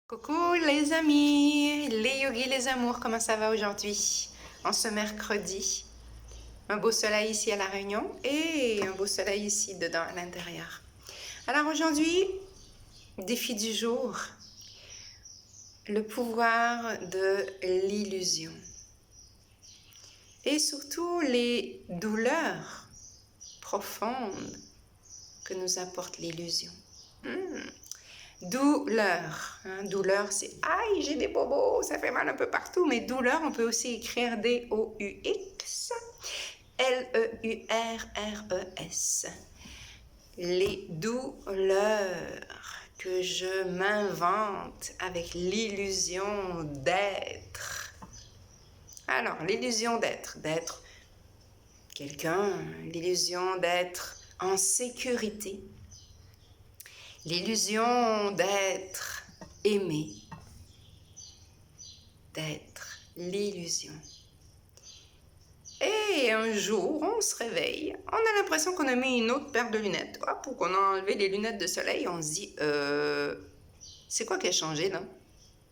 Coucou les amis, les yogis, les amours, comment ça va aujourd'hui? En ce mercredi, un beau soleil ici à La Réunion et un beau soleil ici dedans à l'intérieur. Alors aujourd'hui, défi du jour, le pouvoir de l'illusion et surtout les douleurs profondes que nous apporte l'illusion. Douleur. Douleur, c'est « Aïe, j'ai des bobos, ça fait mal un peu partout ». Mais douleur, on peut aussi écrire D-O-U-X, L-E-U-R-R-E-S. Les douleurs que je m'invente avec l'illusion d'être. Alors, l'illusion d'être quelqu'un, l'illusion d'être en sécurité. L'illusion d'être aimé, d'être l'illusion. Et un jour, on se réveille, on a l'impression qu'on a mis une autre paire de lunettes. Hop, ou qu'on a enlevé les lunettes de soleil, on se dit, c'est quoi qui a changé là?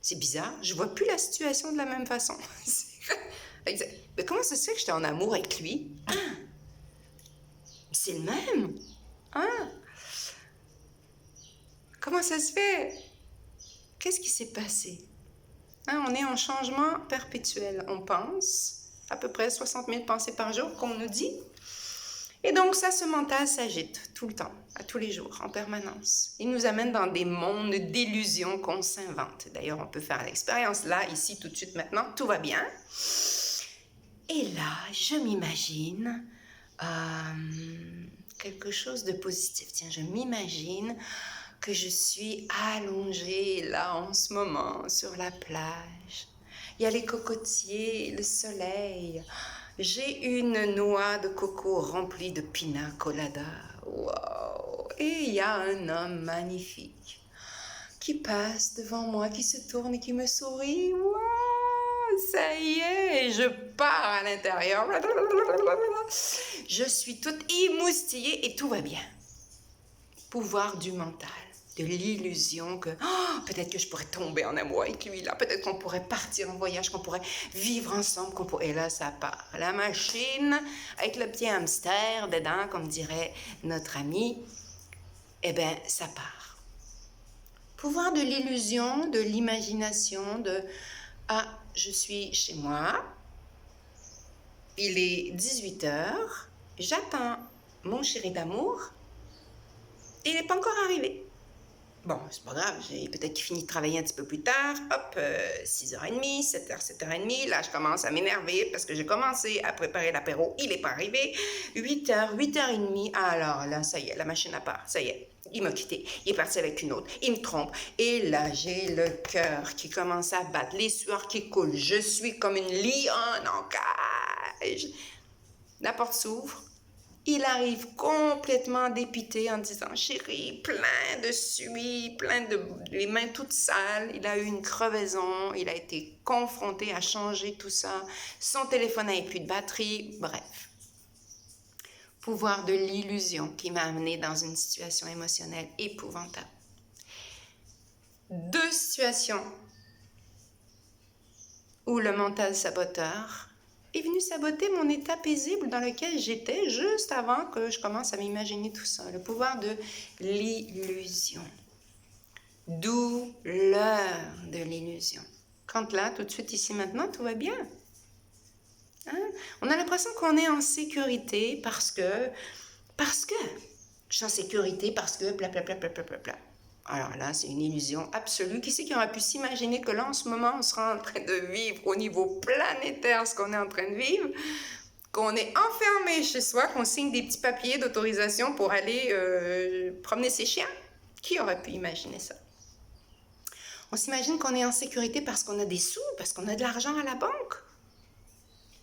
C'est bizarre, je vois plus la situation de la même façon. Mais comment ça se fait que j'étais en amour avec lui? Ah, c'est le même. Ah. Comment ça se fait? Qu'est-ce qui s'est passé? On est en changement perpétuel. On pense à peu près 60 000 pensées par jour qu'on nous dit. Et donc ça, ce mental s'agite tout le temps, à tous les jours, en permanence. Il nous amène dans des mondes d'illusions qu'on s'invente. D'ailleurs, on peut faire l'expérience là, ici, tout de suite, maintenant. Tout va bien. Et là, je m'imagine quelque chose de positif. Tiens, je m'imagine que je suis allongée là en ce moment sur la plage. Il y a les cocotiers, le soleil. J'ai une noix de coco remplie de pina colada. Wow! Et il y a un homme magnifique qui passe devant moi, qui se tourne et qui me sourit. Wow! Ça y est, je pars à l'intérieur. Je suis toute émoustillée et tout va bien. Pouvoir du mental, de l'illusion que peut-être que je pourrais tomber en amour avec lui là, peut-être qu'on pourrait partir en voyage, qu'on pourrait vivre ensemble, et là ça part. La machine avec le petit hamster dedans, comme dirait notre ami, eh bien ça part. Pouvoir de l'illusion, de l'imagination, de je suis chez moi, il est 18h, j'attends mon chéri d'amour. Et il n'est pas encore arrivé. Bon, c'est pas grave, peut-être qu'il finit de travailler un petit peu plus tard. Hop, 6h30, 7h, 7h30. Là, je commence à m'énerver parce que j'ai commencé à préparer l'apéro. Il n'est pas arrivé. 8h, 8h30. Alors là, ça y est, la machine à part. Ça y est, il m'a quitté. Il est parti avec une autre. Il me trompe. Et là, j'ai le cœur qui commence à battre, les sueurs qui coulent. Je suis comme une lionne en cage. La porte s'ouvre. Il arrive complètement dépité en disant « Chérie, plein de suie, les mains toutes sales. » Il a eu une crevaison, il a été confronté à changer tout ça. Son téléphone n'avait plus de batterie, bref. Pouvoir de l'illusion qui m'a amené dans une situation émotionnelle épouvantable. 2 situations où le mental saboteur est venu saboter mon état paisible dans lequel j'étais juste avant que je commence à m'imaginer tout ça. Le pouvoir de l'illusion. Douleur de l'illusion. Quand là, tout de suite, ici, maintenant, tout va bien. On a l'impression qu'on est en sécurité parce que je suis en sécurité parce que bla. Alors là, c'est une illusion absolue. Qui c'est qui aurait pu s'imaginer que là, en ce moment, on sera en train de vivre au niveau planétaire ce qu'on est en train de vivre, qu'on est enfermé chez soi, qu'on signe des petits papiers d'autorisation pour aller promener ses chiens? Qui aurait pu imaginer ça? On s'imagine qu'on est en sécurité parce qu'on a des sous, parce qu'on a de l'argent à la banque.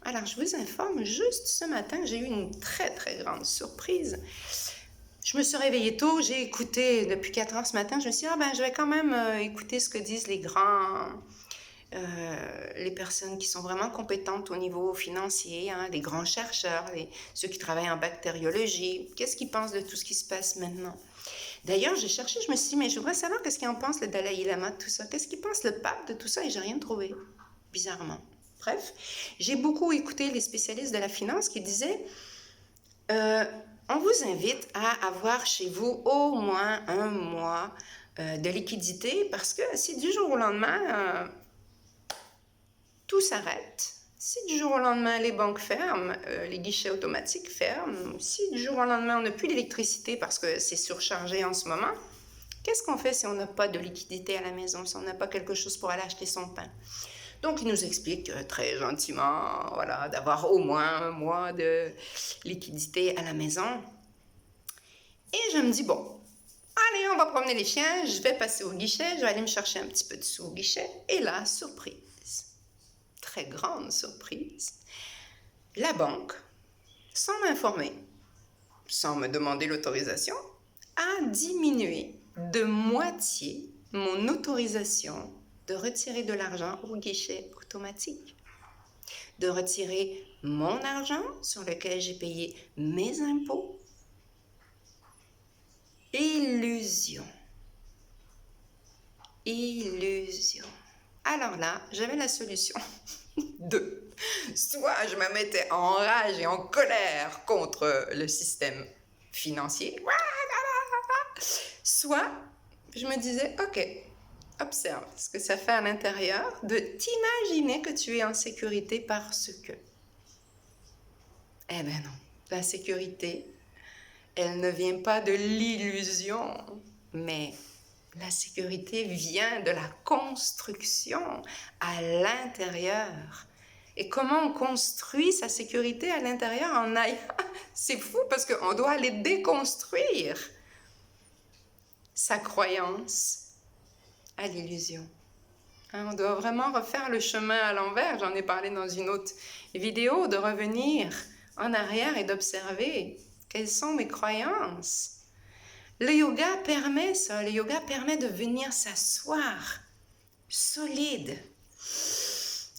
Alors, je vous informe, juste ce matin, j'ai eu une très, très grande surprise. Je me suis réveillée tôt, j'ai écouté depuis 4 heures ce matin, je me suis dit, je vais quand même écouter ce que disent les personnes qui sont vraiment compétentes au niveau financier, les grands chercheurs, ceux qui travaillent en bactériologie. Qu'est-ce qu'ils pensent de tout ce qui se passe maintenant? D'ailleurs, j'ai cherché, je me suis dit, mais je voudrais savoir qu'est-ce qu'il en pense le Dalai Lama de tout ça. Qu'est-ce qu'il pense le pape de tout ça? Et j'ai rien trouvé, bizarrement. Bref, j'ai beaucoup écouté les spécialistes de la finance qui disaient, on vous invite à avoir chez vous au moins un mois de liquidité parce que si du jour au lendemain, tout s'arrête, si du jour au lendemain les banques ferment, les guichets automatiques ferment, si du jour au lendemain on n'a plus d'électricité parce que c'est surchargé en ce moment, qu'est-ce qu'on fait si on n'a pas de liquidité à la maison, si on n'a pas quelque chose pour aller acheter son pain? Donc, il nous explique très gentiment, voilà, d'avoir au moins un mois de liquidité à la maison. Et je me dis, bon, allez, on va promener les chiens, je vais passer au guichet, je vais aller me chercher un petit peu de sous au guichet. Et là, surprise, très grande surprise, la banque, sans m'informer, sans me demander l'autorisation, a diminué de moitié mon autorisation de retirer de l'argent au guichet automatique, de retirer mon argent sur lequel j'ai payé mes impôts. Illusion. Illusion. Alors là, j'avais la solution. Deux. Soit je me mettais en rage et en colère contre le système financier, soit je me disais, ok, observe ce que ça fait à l'intérieur de t'imaginer que tu es en sécurité parce que. Eh ben non, la sécurité, elle ne vient pas de l'illusion, mais la sécurité vient de la construction à l'intérieur. Et comment on construit sa sécurité à l'intérieur en aillant? C'est fou parce qu'on doit aller déconstruire sa croyance à l'illusion. On doit vraiment refaire le chemin à l'envers. J'en ai parlé dans une autre vidéo, de revenir en arrière et d'observer quelles sont mes croyances. Le yoga permet ça. Le yoga permet de venir s'asseoir solide,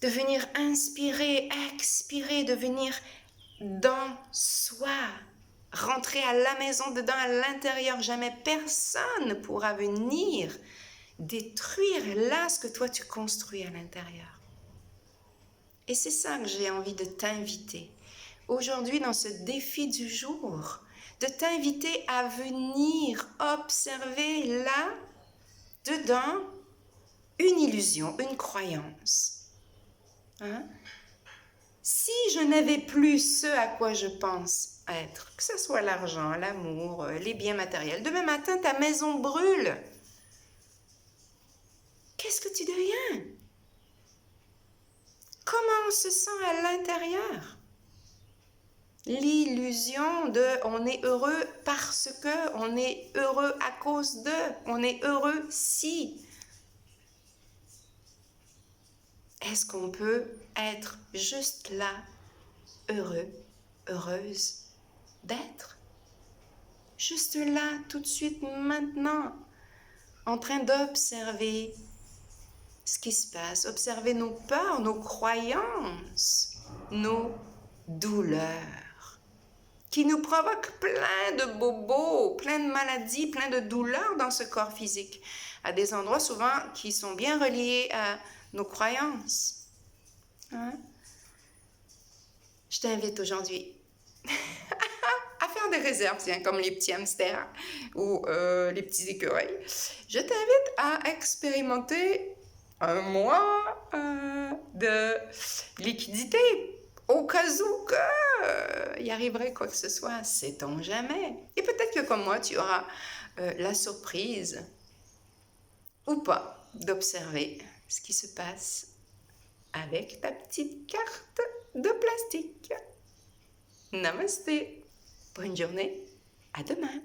de venir inspirer, expirer, de venir dans soi, rentrer à la maison, dedans, à l'intérieur. Jamais personne ne pourra venir détruire là ce que toi tu construis à l'intérieur. Et c'est ça que j'ai envie de t'inviter aujourd'hui dans ce défi du jour, de t'inviter à venir observer là, dedans, une illusion, une croyance. Si je n'avais plus ce à quoi je pense être, que ce soit l'argent, l'amour, les biens matériels, demain matin ta maison brûle, qu'est-ce que tu deviens? Comment on se sent à l'intérieur? L'illusion de on est heureux parce que, on est heureux à cause de, on est heureux si. Est-ce qu'on peut être juste là, heureux, heureuse d'être? Juste là, tout de suite, maintenant, en train d'observer ce qui se passe, observer nos peurs, nos croyances, nos douleurs, qui nous provoquent plein de bobos, plein de maladies, plein de douleurs dans ce corps physique, à des endroits souvent qui sont bien reliés à nos croyances. Je t'invite aujourd'hui à faire des réserves, tiens, comme les petits hamsters ou les petits écureuils. Je t'invite à expérimenter un mois de liquidité au cas où il arriverait quoi que ce soit, sait-on jamais. Et peut-être que comme moi, tu auras la surprise ou pas d'observer ce qui se passe avec ta petite carte de plastique. Namasté. Bonne journée. À demain.